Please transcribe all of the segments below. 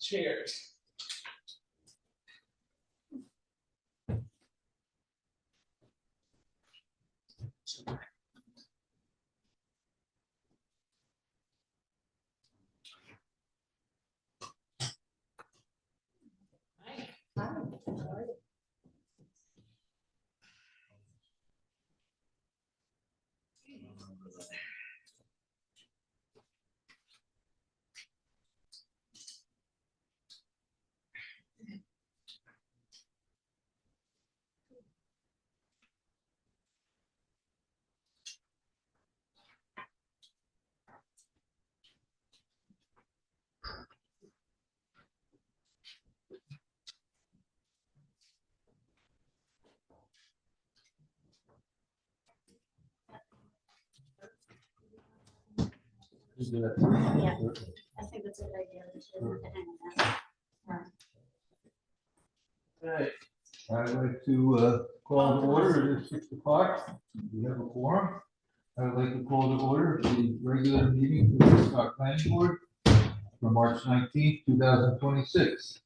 chairs. Yeah, I think that's a good idea. Okay, I'd like to call to order. It is 6 o'clock. We have a quorum. I'd like to call to order the regular meeting of the Woodstock Planning Board for March 19th, 2026.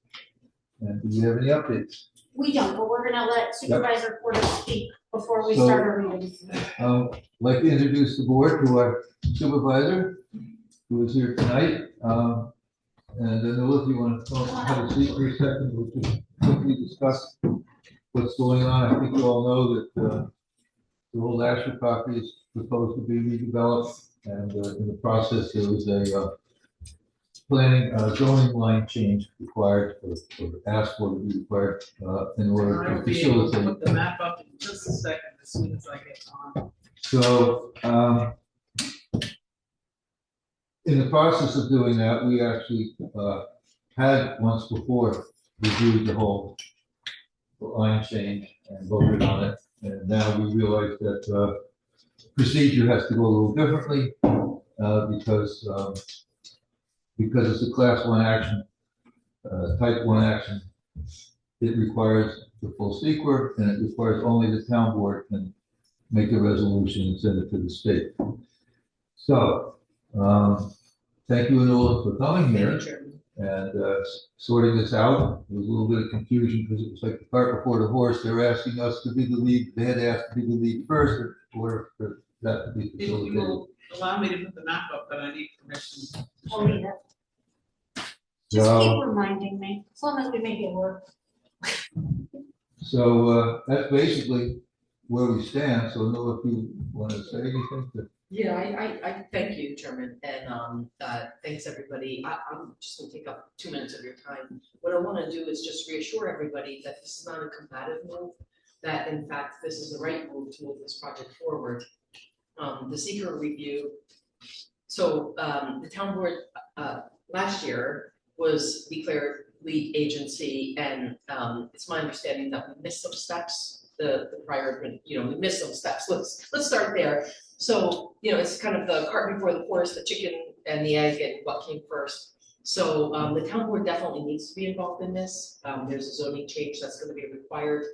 And do you have any updates? We don't, but we're gonna let Supervisor Porter speak before we So, start our meeting. I'd like to introduce the board to our supervisor who is here tonight. And I know if you want to have a seat for a second, we'll just quickly discuss what's going on. I think you all know that the whole Asher property is proposed to be redeveloped, and in the process there was a planning zoning line change required, or asked for to be required in order to facilitate. Put the map up in just a second as soon as I get on. So, in the process of doing that, we actually had once before reviewed the whole line change and voted on it. And now we realize that procedure has to go a little differently because it's a class 1 action, type 1 action. It requires the full seeker, and it requires only the town board can make a resolution and send it to the state. So, thank you, Anola, for coming here and sorting this out. There was a little bit of confusion because it was like the cart before the horse. They were asking us to be the lead. They had asked to be the lead first in order for that to be You facilitated. will allow me to put the map up, but I need permission. Oh, yeah. Just keep reminding me, as long as we make it work. So that's basically where we stand. So, Anola, if you want to say anything to. Yeah, I thank you, Chairman, and thanks everybody. I'm just gonna take up 2 minutes of your time. What I wanna do is just reassure everybody that this is not a combative move, that in fact, this is the right move to move this project forward. The seeker review, so the town board last year was declared lead agency, and it's my understanding that we missed some steps, the prior, we missed some steps. Let's start there. So, it's kind of the cart before the horse, the chicken and the egg, and what came first. So the town board definitely needs to be involved in this. There's a zoning change that's going to be required.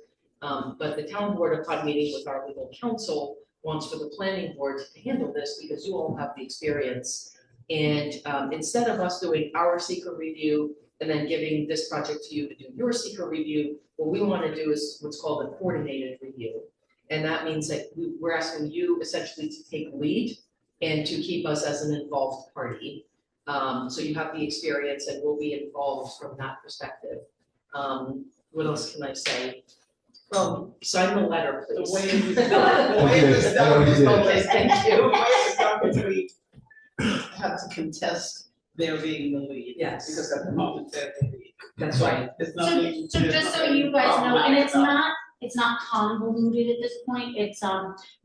But the town board, upon meeting with our legal counsel, wants for the planning board to handle this because you all have the experience. And instead of us doing our seeker review and then giving this project to you to do your seeker review, what we want to do is what's called a coordinated review. And that means that we're asking you essentially to take lead and to keep us as an involved party. So you have the experience and we'll be involved from that perspective. What else can I say? Sign the letter, please. The way this stuff is Okay, thank you. The way this stuff is we have to contest their being the lead. Yes. Because at the moment they're the lead. That's right. It's So, nothing. so just so you guys know, and it's not convoluted at this point, it's,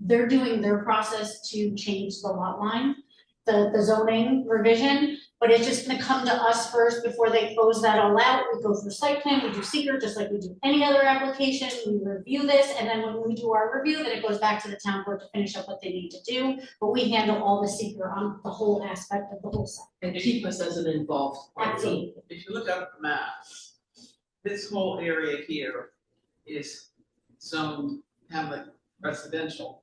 they're doing their process to change the lot line, the zoning revision, but it's just gonna come to us first before they close that all out. We go through site plan, we do seeker, just like we do any other application, we review this, and then when we do our review, then it goes back to the town board to finish up what they need to do, but we handle all the seeker on the whole aspect of the whole site. And keep us as an involved party. Absolutely. If you look up the map, this whole area here is zoned Hamlet residential.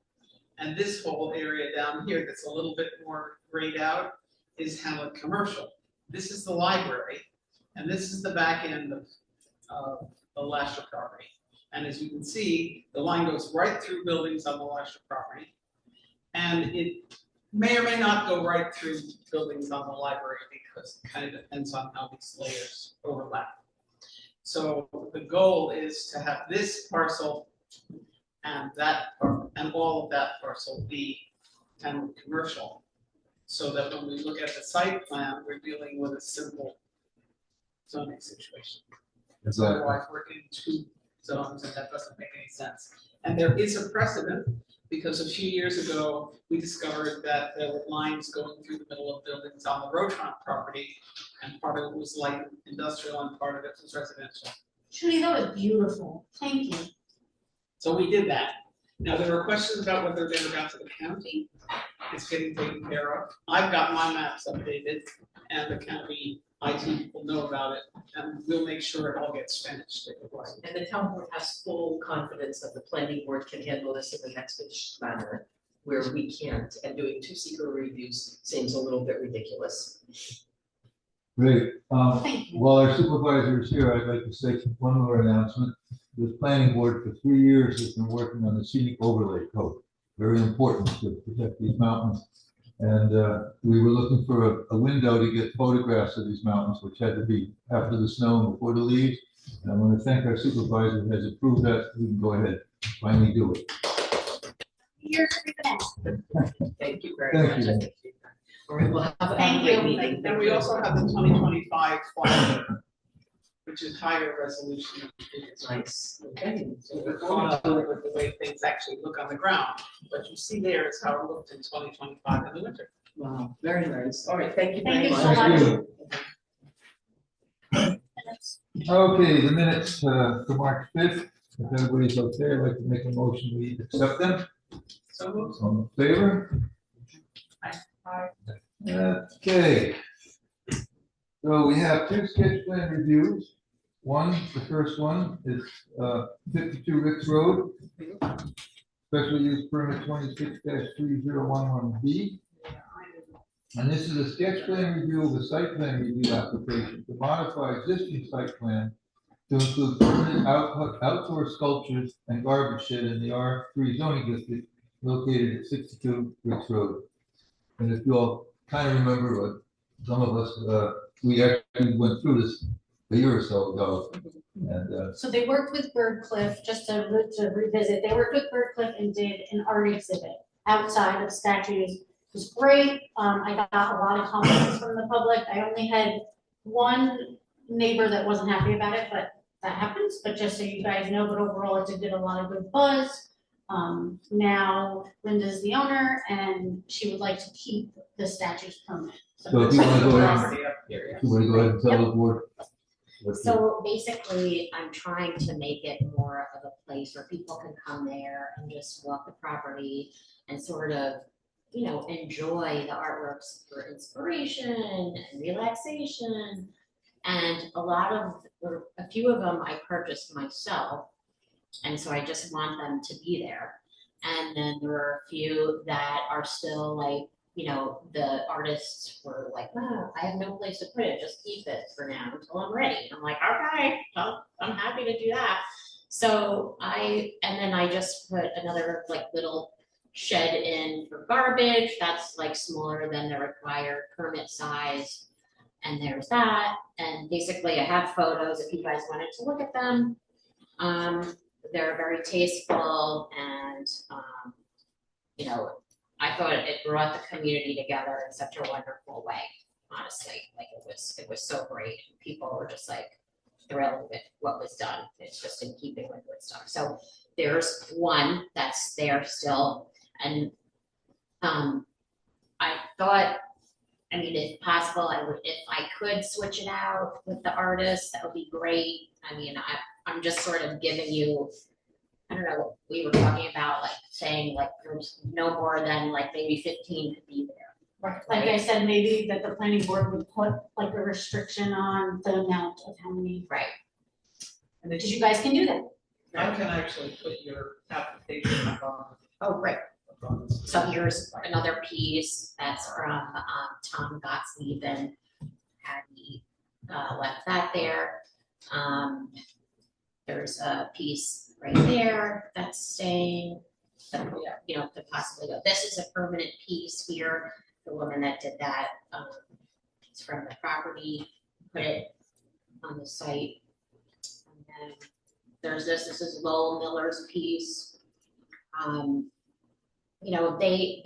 And this whole area down here that's a little bit more grayed out is Hamlet commercial. This is the library. And this is the back end of the Lasher property. And as you can see, the line goes right through buildings on the Lasher property. And it may or may not go right through buildings on the library because it kind of depends on how these layers overlap. So the goal is to have this parcel and and all of that parcel be kind of commercial. So that when we look at the site plan, we're dealing with a simple zoning situation. Exactly. Otherwise, we're in two zones and that doesn't make any sense. And there is a precedent because a few years ago, we discovered that there were lines going through the middle of buildings on the Rotron property. And part of it was light industrial and part of it was residential. Judy, that was beautiful. Thank you. So we did that. Now, there were questions about whether they ever got to the county. It's getting taken care of. I've got my maps updated and the county IT people know about it and we'll make sure it all gets finished. And the town board has full confidence that the planning board can handle this in the expeditious manner, where we can't, and doing 2 secret reviews seems a little bit ridiculous. Great. Thank you. While our supervisor is here, I'd like to say one more announcement. The planning board for 3 years has been working on the scenic overlay code. Very important to protect these mountains. And we were looking for a window to get photographs of these mountains, which had to be after the snow and before the leaves. And I want to thank our supervisor who has approved that. We can go ahead and finally do it. Here's everything. Thank you very Thank much. you. I think you- All right, we'll have a Thank great you. meeting. And we also have the 2025 flyer, which is higher resolution. Nice, okay. So we're going up with the way things actually look on the ground. What you see there is how it looked in 2025 in the winter. Wow, very nice. All right, thank you Thank very you much. so Thank much. you. Okay, the minutes for March 5th. If everybody's okay, I'd like to make a motion, we accept them. So moved. All in favor? Aye. Okay. So we have 2 sketch plan reviews. The first one is 52 Ricks Road. Special use permit 26-3011B. And this is a sketch plan review of a site plan review application to modify existing site plan to include permanent outdoor sculptures and garbage shed in the R3 zoning district located at 62 Ricks Road. And if you all kind of remember what some of us, we actually went through this a year or so ago. And So they worked with Birdcliff, just to revisit, they worked with Birdcliff and did an art exhibit outside of statues. It was great. I got a lot of comments from the public. I only had one neighbor that wasn't happy about it, but that happens. But just so you guys know, but overall it did get a lot of good buzz. Now Linda's the owner and she would like to keep the statues permanent. so if you want to go ahead, Property up here, yeah. you want to go ahead and tell the board. what's the- So basically, I'm trying to make it more of a place where people can come there and just walk the property and sort of, you know, enjoy the artworks for inspiration and relaxation. And a few of them I purchased myself. And so I just want them to be there. And then there are a few that are still like, you know, the artists were like, oh, I have no place to put it, just keep it for now until I'm ready. And I'm like, okay, well, I'm happy to do that. So and then I just put another like little shed in for garbage, that's like smaller than the required permit size. And there's that, and basically I have photos if you guys wanted to look at them. They're very tasteful and, you know, I thought it brought the community together in such a wonderful way, honestly. Like it was so great. People were just like thrilled with what was done. It's just in keeping with Woodstock. So there's one that's there still. And I thought, I mean, if possible, if I could switch it out with the artist, that would be great. I mean, I'm just sort of giving you, I don't know, we were talking about like saying like there's no more than like maybe 15 could be there. Like I said, maybe that the planning board would put like a restriction on the amount of how many, Right. And because you guys can do that. I can actually put your application up on. Oh, great. Up on this. So here's another piece that's from Tom Gottlieb and Patty left that there. There's a piece right there that's staying, that, you know, could possibly go. This is a permanent piece here. The woman that did that, it's from the property, put it on the site. And then there's this is Lowell Miller's piece. You know, they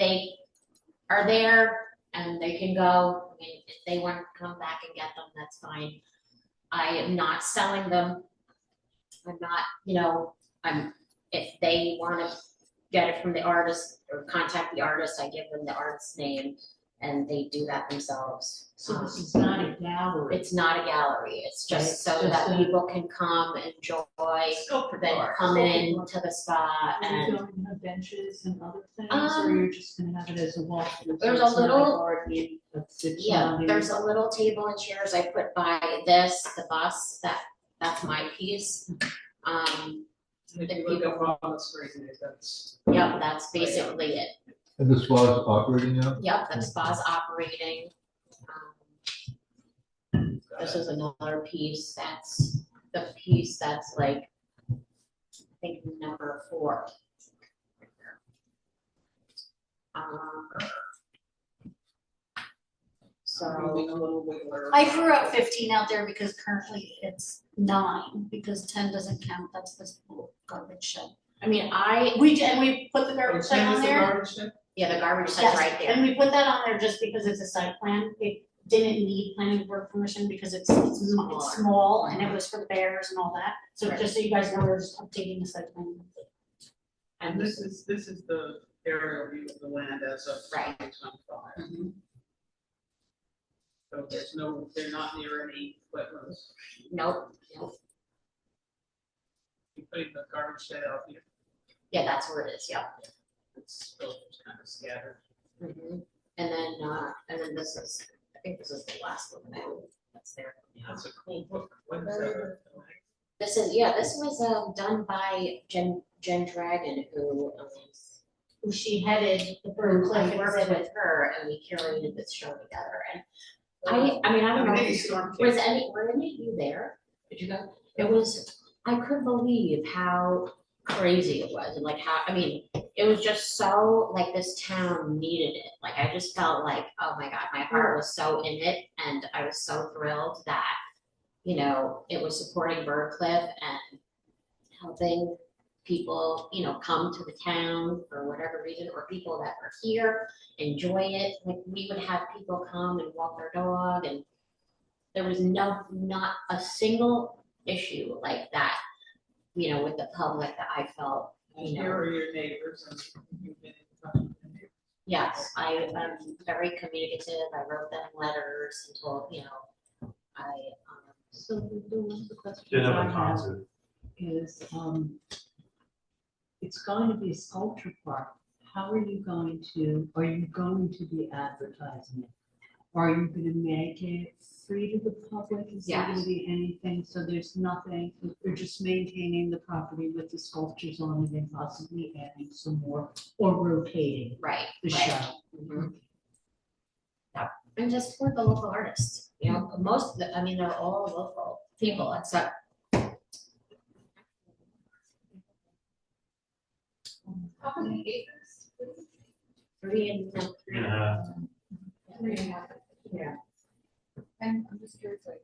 are there and they can go. I mean, if they want to come back and get them, that's fine. I am not selling them. I'm not, you know, if they want to get it from the artist or contact the artist, I give them the artist's name and they do that themselves. So this is not a gallery. It's not a gallery, it's just Right, so just that a- people can come, enjoy, Sculpture then art. come in to the spa Are you and going to have benches and other things, or you're just gonna have it as a walkthrough? there's So a it's not little- garden that sits yeah, on there's a little table and chairs I put by this, the bus, that's my piece. If you look up on the screen, that's. Yep, that's basically it. And the spa is operating now? Yep, the spa's operating. This is another piece, that's the piece that's like, I think number 4. Moving So, a little wiggler. I threw out 15 out there because currently it's 9, because 10 doesn't count, that's the little garbage shed. I mean, We put the garbage shed on there. yeah, the garbage set's Yes, right there. and we put that on there just because it's a site plan. It didn't need planning board permission because it's small and it was for the bears and all that. So Right. just so you guys know, we're just updating the site plan. And this is the aerial view of the land as of Right. 2025. Mhm. So they're not near any wetlands. Nope, You're putting the garbage shed out here, yeah, that's where it is, yep. it's kind of scattered. Mhm. And then this is, I think this is the last one that's there. That's a cool book. What is that? This was done by Jen Dragon, who She headed the who bird cliff I worked exhibit. with her and we curated this show together and I mean, I don't know, Maybe storm were any of you there? Did you go? It was, I couldn't believe how crazy it was and like how, I mean, it was just so, like this town needed it. Like I just felt like, oh my God, my heart was so in it and I was so thrilled that, you know, it was supporting Birdcliff and helping people, you know, come to the town for whatever reason, or people that were here, enjoy it. Like we would have people come and walk their dog and there was not a single issue like that, you know, with the public that I felt, And you here know. are your neighbors and you've been in touch with them. Yes, I am very communicative. I wrote them letters and told, you know, So the question Didn't have I a have concert. is, it's going to be a sculpture park. How are you going to be advertising it? Are you gonna make it free to the public? Is there gonna Yes. be anything, so there's nothing, you're just maintaining the property with the sculptures on it and possibly adding some more or rotating right, the right. show? Mhm. Yeah, and just support the local artists, you know, most of the, I mean, they're all local people except. How many acres? 3 and, Yeah. 3.5. yeah, And I'm just curious, like,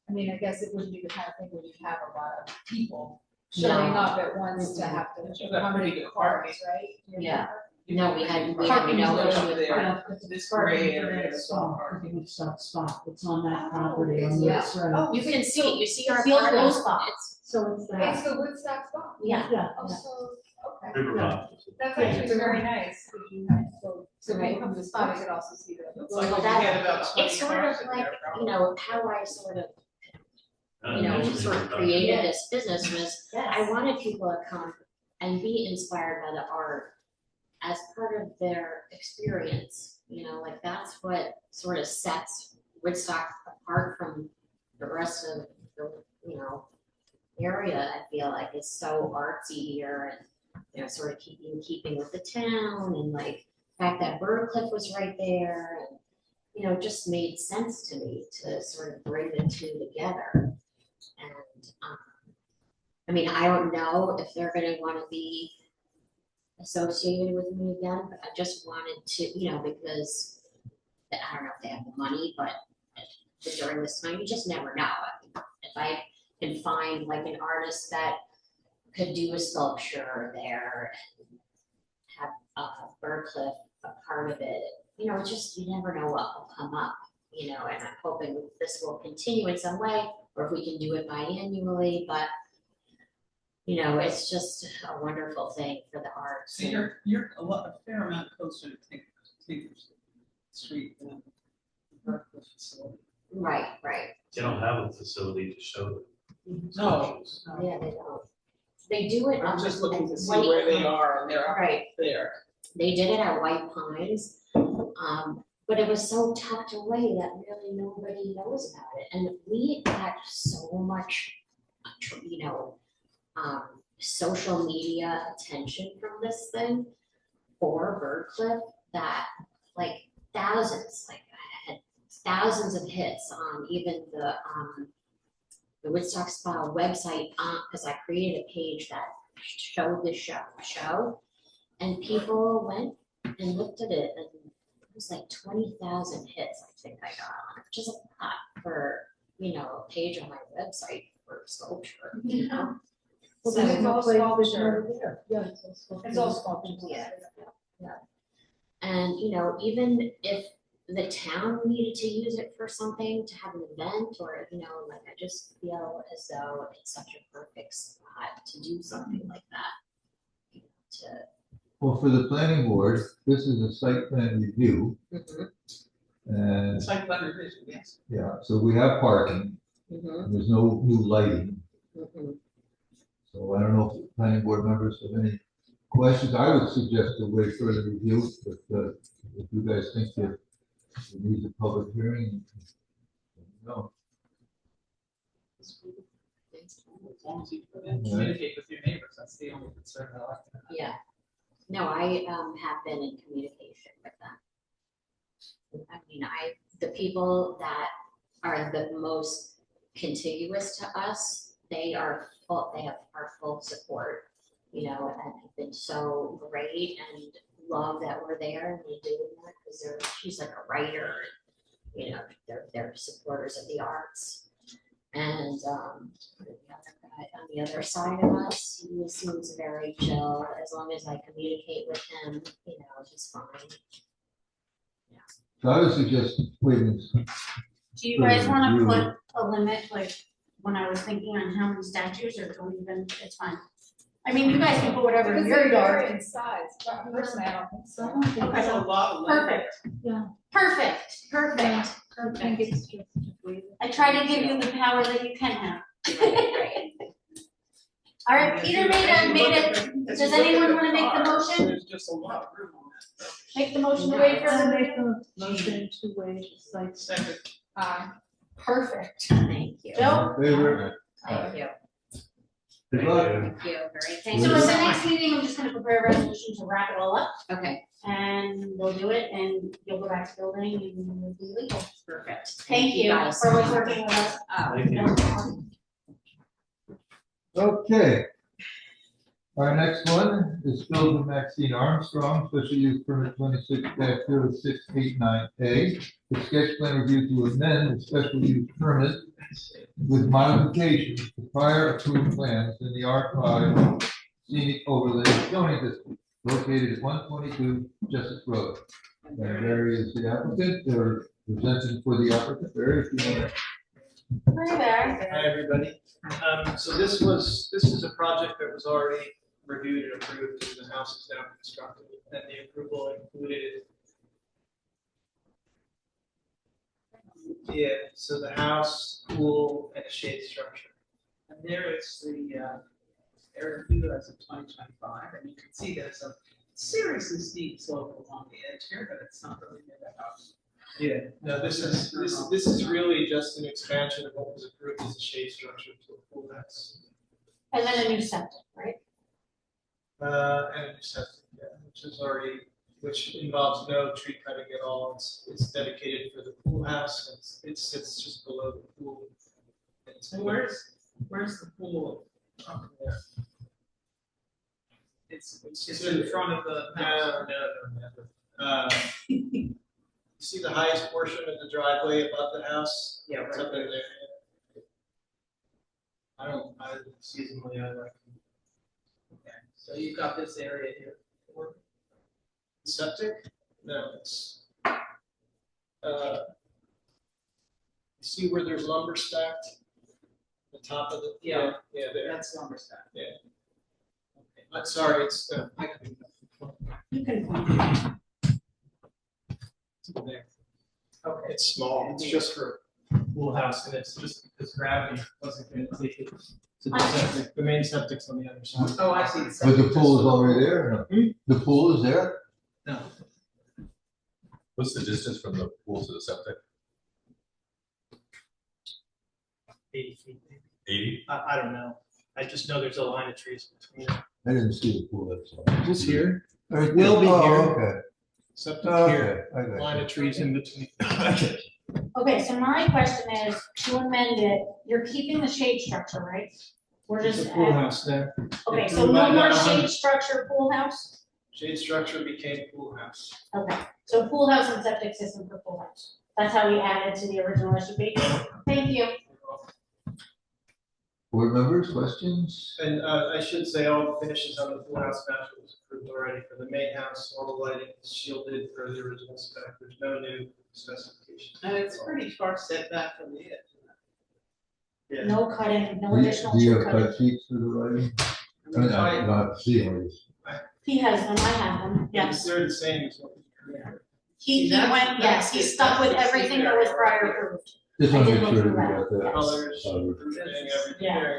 I mean, I guess it wouldn't be the kind of thing where you have a lot of people showing No. up at once to have to, You've got how many pretty good cars, right? Yeah. No, we had Parking no is issue over with there. parking. This gray area Parking is all spot, parking. parking spot, it's on that property on Yeah. this road. Oh, You can see, you see our See all the parking, little spots. it's, So it's it's that. the Woodstock spot? Yeah. Yeah, Oh, yeah. so, okay. Super fun. That's Yeah. actually very nice, if you have, so Right. people come to the spot, you could also see the. Looks like Well, we that- had about 20 it's sort of cars in like, there, you probably. know, how I sort of, you know, sort of created this business was I wanted people to come and be inspired by the art as part of their experience, you know, like that's what sort of sets Woodstock apart from the rest of the, you know, area. I feel like it's so artsy here and, you know, sort of keeping with the town and like the fact that Birdcliff was right there and, you know, it just made sense to me to sort of bring the two together. And, I mean, I don't know if they're gonna wanna be associated with me again, but I just wanted to, you know, because I don't know if they have the money, but during this time, you just never know. If I can find like an artist that could do a sculpture there, and have Birdcliff a part of it, you know, just, you never know what will come up, you know, and I'm hoping this will continue in some way, or if we can do it biannually, but you know, it's just a wonderful thing for the arts. So you're a fair amount closer to Tinker Street than the Berkeley facility. Right. They don't have a facility to show them. No, Yeah, they don't. They do it. I'm just looking to see White where they Pine. are, and they're up Right. there. They did it at White Pines, but it was so tucked away that really nobody knows about it. And we got so much, you know, social media attention from this thing for Birdcliff that like thousands, like I had thousands of hits on even the Woodstock Spa website, because I created a page that showed the show, and people went and looked at it, and it was like 20,000 hits I think I got on it, which is a lot for, you know, a page on my website for sculpture, you know? Well, So- it's all sculpture. Yeah, it's all sculpture. It's all sculpture. Yeah. And, you know, even if the town needed to use it for something, to have an event, or, you know, like, I just feel as though it's such a perfect spot to do something like that. You know, Well, for the planning board, this is a site plan review, and, It's like Thunder Vision, yes. yeah, so we have parking, and there's no new lighting. So I don't know if the planning board members have any questions. I would suggest a way further review, but if you guys think that it needs a public hearing, no. As long as you communicate with your neighbors, that's the only concern I like. Yeah. No, I have been in communication with them. I mean, the people that are the most contiguous to us, they have our full support, you know, and have been so great, and love that we're there and we're doing that, because she's like a writer, and, you know, they're supporters of the arts. And the other guy on the other side of us, he seems very chill. As long as I communicate with him, you know, he's fine. So I would suggest waiting. Do you guys wanna put a limit, like, when I was thinking on how many statues, or don't even, it's fine. I mean, you guys can put whatever in Because your they're yard. different size, but personally, I don't think so. That's a lot of land. Perfect. Yeah. Perfect. I think it's just a way. I try to give you the power that you can have. Right. All right, Peter made it. As Does you look at anyone the wanna make the cars, motion? There's just a lot of room on that. Make the motion to wait for I'll the make a motion to waive the site. Second, Perfect. Thank you. Joe? Favor? Thank you. Good luck. Thank you. Very thank So you. at the next meeting, I'm just gonna prepare a resolution to wrap it all up, Okay, and we'll do it, and you'll go back to building, and we'll be legal. perfect. Thank you guys. for always working with us. Thank you. Okay. Our next one is Phil and Maxine Armstrong, special use permit 26-0689A. The sketch plan review to amend the special use permit with modifications to prior approved plans in the R5 scenic overlay zoning district located at 122 Jessup Road. And Barry is the applicant, they're presenting for the applicant. Barry, if you want to. Hi there. Hi, everybody. So this is a project that was already reviewed and approved, and the house is now constructed, and the approval included. Yeah, so the house, pool, and a shade structure. and there is the area view as of 2025, and you can see there's a seriously steep slope along the edge here, but it's not really near the house. Yeah, no, this is really just an expansion of what was approved as a shade structure to a pool house. And then a new septic, right? And a new septic, yeah, which is already which involves no tree cutting at all. It's dedicated for the pool house. It sits just below the pool. And where's the pool? Up there. It's in front of the house. No, never. You see the highest portion of the driveway above the house? Yeah, It's right up in there. I seasonally, I like Okay, so you've got this area here. septic. No, it's, you see where there's lumber stacked? The top of the. Yeah. Yeah, there. That's lumber stack. Yeah. Okay. I'm sorry, it's, You can. there. Okay. It's small, it's just for pool house, and it's just because gravity wasn't gonna take it to the septic. The main septic's on the other side. Oh, I see. But the pool is already there, or no? The pool is there? No. What's the distance from the pool to the septic? 80 feet, maybe. 80? I don't know. I just know there's a line of trees between it. I didn't see the pool, that's all. Just here, Right Will there. be Oh, here. Okay. septic here, Okay, I got line you. of trees in between. Okay, so my question is, to amend it, you're keeping the shade structure, right? We're There's just, a pool house there. okay, If so we no went more down shade 100 structure pool house? Shade structure became pool house. Okay, so pool house and septic system for pool house. That's how we added to the original SUP. Thank you. Board members, questions? And I should say all the finishes on the pool house match was approved already for the main house. All the lighting is shielded per the original spec. There's no new specifications. And it's pretty far set back from the edge. Yeah. No cutting, no Do you- additional Do you tree have cutting. cut sheets for the lighting? I I mean, mean, I don't have to see them. He has them, I have them, yes. They're the same as what we created. He That's- went, yes, he that's- stuck with that's the everything that was secret prior area. approved. Just I want to did make look sure through that we that, got that. Colors, covered. roofing, everything. Yeah.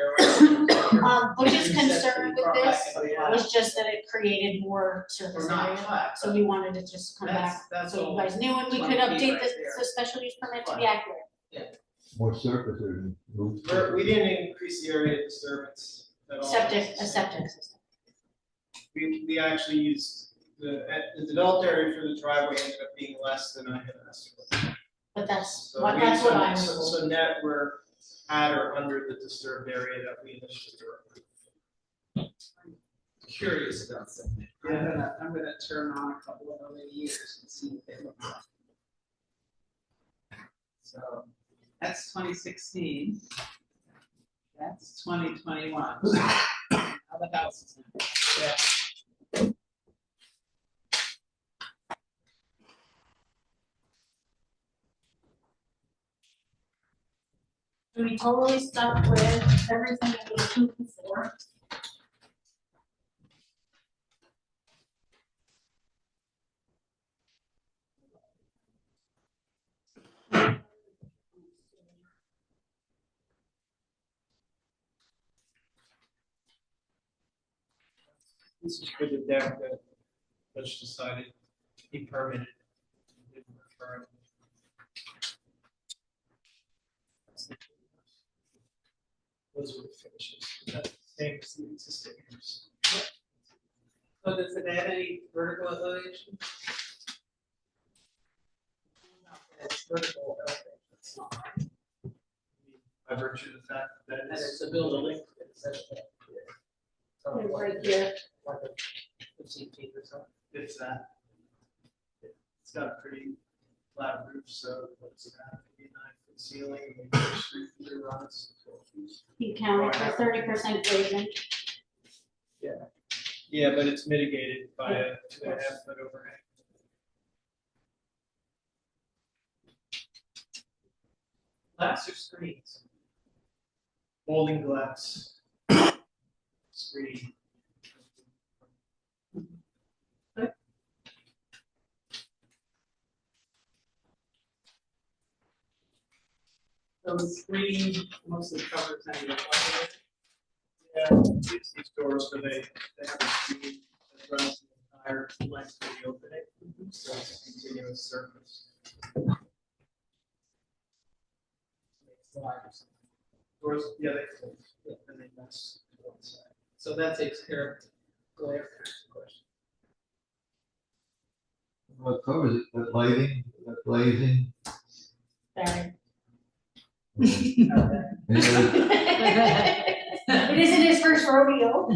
Butch's Everything concern set to be with brought back this into flat. was just that it created more surface Or not area. flat, So we wanted to just come back, that's so you all guys knew, and we 20 could feet update right the, there. the special use permit to be Fine. accurate. More surface or roof? We didn't increase the area of disturbance at all. Septic, a septic system. We actually used, the developed area for the driveway ended up being less than I had asked for. But that's, So what we- that's what so- I was so- told. So net, we're at or under the disturbed area that we initially were. Curious about something. I'm gonna turn on a couple of LEDs and see what they look like. So, that's 2016. That's 2021. How the house is now. Yeah. We totally stuck with everything that we approved before. This is for the deck that Butch decided he permitted. Didn't refer it. Those were the finishes. That's the same as the existing house. So does it add any vertical elevation? It's vertical elevation, it's not. By virtue of the fact that That it's it's a building. It's a- Right here. like a 15 feet or so, if that. It's got a pretty flat roof, so what's that, maybe 9-foot ceiling, maybe 3 feet runs, 12 feet. He counted for 30% gradient. Yeah, but it's mitigated by a 2.5 foot overhang. Glass or screens? Folding glass. Screen. So the screen mostly covers any of the. Yeah, these doors where they have a screen that runs the entire length of the opening, so it's a continuous surface. Doors, yeah, they fold, and they mess to one side. So that takes care of glare question. covers it, that lighting, that glazing. Sorry. Any other- It isn't his first rodeo.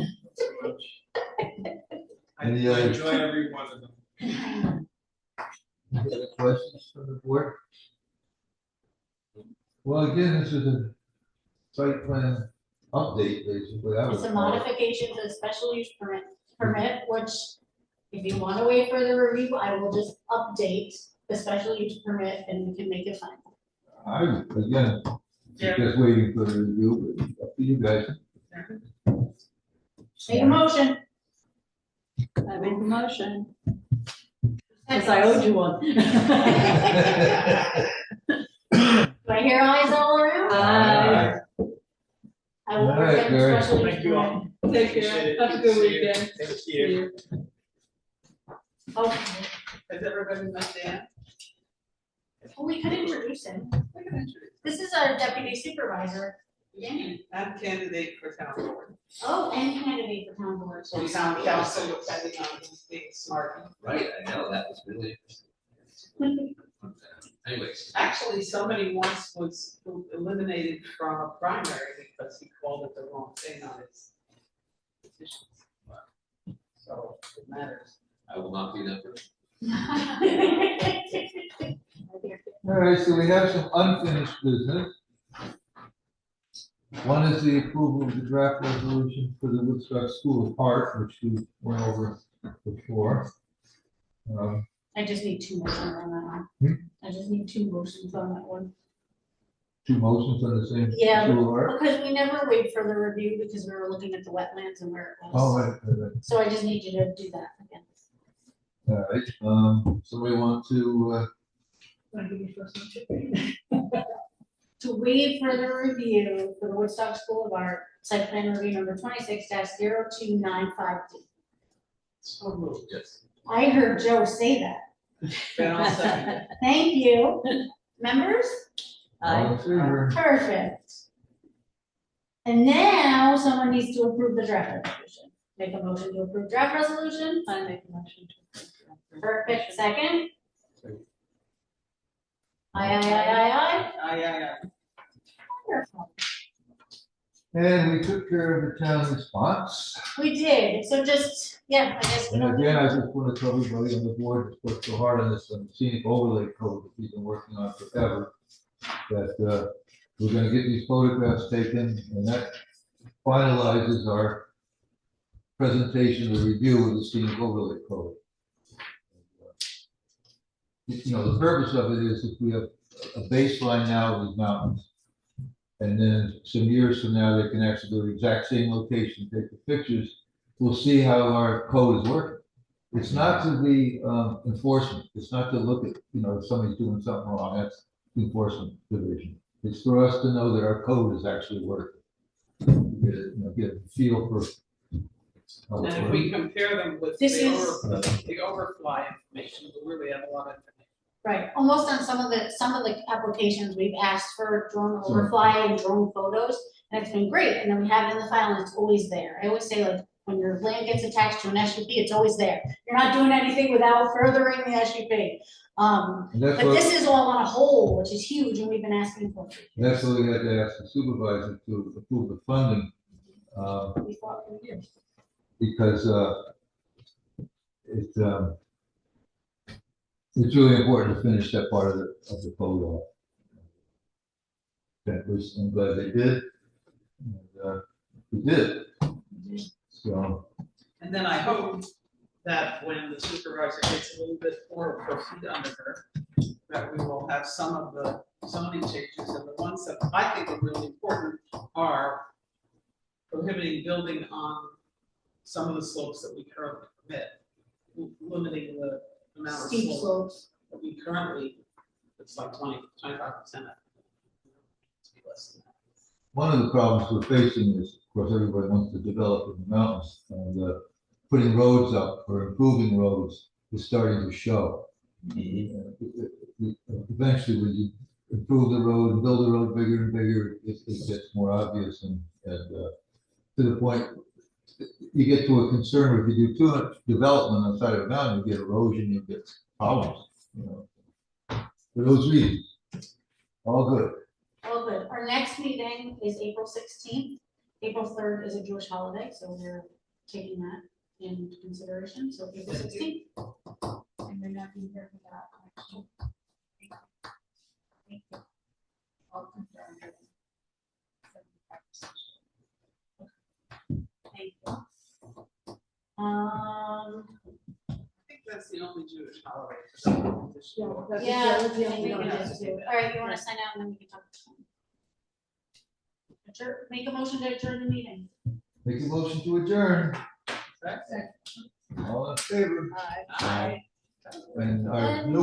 Any I other- enjoy every one of them. any other questions from the board? Well, again, this is a site plan update, basically. I would It's a call it. modification to the special use permit, which if you want to wait for the review, I will just update the special use permit and we can make it final. I, again, Yeah. just waiting for the review, but up to you guys. Make a motion. I make a motion, because I owed you one. Do I hear eyes all around? Aye. I will All right, work on the Gary. special use Thank you all. permit. Take Appreciate care, it. have a to good see you. weekend. Thank you. Okay. Has everybody met Dan? Well, we could introduce him. This is our deputy supervisor. Dan. And candidate for town board. Oh, and candidate for town board. So town council, depending on who's being smart. Right, I know, that was really interesting. Anyways, Actually, somebody once was eliminated from a primary because he called it the wrong thing on his petitions. So it matters. I will not be that person. All right, so we have some unfinished business. One is the approval of the draft resolution for the Woodstock School of Art, which we went over before. I just need two motions on that one. I just need two motions on that one. Two motions on the same Yeah, School of Art. Because we never wait for the review because we were looking at the wetlands and where it Oh, was. right. So I just need you to do that again. All right, somebody want to, Wanna give me first one? To waive further review for the Woodstock School of Art, site plan review number 26-0295. So moved. Yes. I heard Joe say that. Then I'll second it. Thank you. Members? all in favor? Perfect. And now someone needs to approve the draft resolution. Make a motion to approve draft resolution. I make a motion to approve. Perfect. Second? Second. Aye, aye, aye, aye, Aye, aye, aye. Wonderful. And we took care of the town response. We did. So just, yeah, I guess we And don't. again, I just want to tell everybody on the board that's worked so hard on this scenic overlay code that we've been working on forever, that we're gonna get these photographs taken, and that finalizes our presentation, the review of the scenic overlay code. You know, the purpose of it is if we have a baseline now of these mountains, and then some years from now, they can actually go to the exact same location, take the pictures, we'll see how our code is working. It's not to be enforcement, it's not to look at, you know, if somebody's doing something wrong, that's the enforcement division. It's for us to know that our code is actually working. Get a feel for how it's And if we working. compare them with This the is- the overfly information, we really have a lot of information. Right, almost on some of the applications, we've asked for drone Sure. overfly and drone photos, and it's been great, and then we have it in the file and it's always there. I always say, like, when your land gets attached to an SUP, it's always there. You're not doing anything without furthering the SUP. And that's But what, this is all on a whole, which is huge, and we've been asking for it. that's what we had to ask the supervisor to approve the funding, Before we do. because it's really important to finish that part of the code off. That was, I'm glad they did. And, we did. So, And then I hope that when the supervisor gets a little bit more proceed under her, that we will have some of the zoning changes, and the ones that I think are really important are prohibiting building on some of the slopes that we currently permit, limiting the amount of Steep slope slopes. that we currently, it's like 25%. one of the problems we're facing is, of course, everybody wants to develop in the mountains, and putting roads up or improving roads is starting to show. Eventually, when you improve the road and build the road bigger and bigger, it gets more obvious, and to the point, you get to a concern if you do too much development on the side of a mountain, you get erosion, you get problems, you know. For those reasons, all good. All good. Our next meeting is April 16th. April 3rd is a Jewish holiday, so we're taking that into consideration, so April 16th. And you're not being here for that. actually. Thank you. I'll confirm it. Thank you. I think that's the only Jewish holiday for some this year. Yeah, that's the I only think one it that's is to too. do that. All right, you wanna sign out and then we can talk. Make a motion to adjourn the meeting. Make a motion to adjourn, Second. all in favor? Aye. Aye. And our new